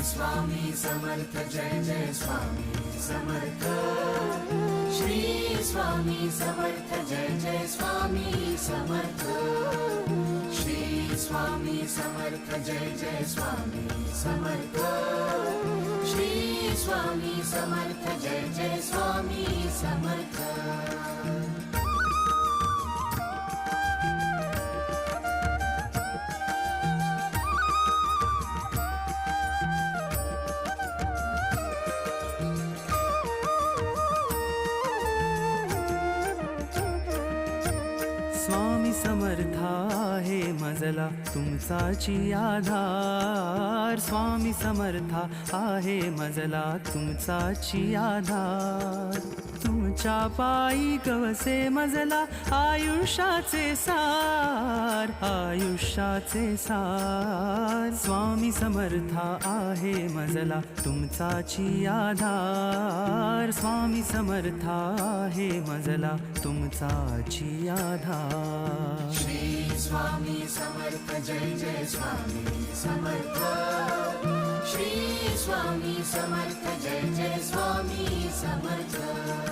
स्वामी समर्थ जय जय स्वामी समर्थ श्री स्वामी समर्थ जय जय स्वामी समर्थ श्री स्वामी समर्थ जय जय स्वामी समर्थ श्री स्वामी समर्थ जय जय स्वामी समर्थ स्वामी समर्था आहे मजला तुमचाची आधार स्वामी समर्था आहे मजला तुमचाची आधार तुमच्या पायी गवसे मजला आयुष्याचे सार स्वामी समर्था आहे मजला तुमचाची आधार स्वामी समर्था आहे मजला तुमचाची आधार श्री स्वामी समर्थ जय जय स्वामी समर्थ श्री स्वामी समर्थ जय जय स्वामी समर्थ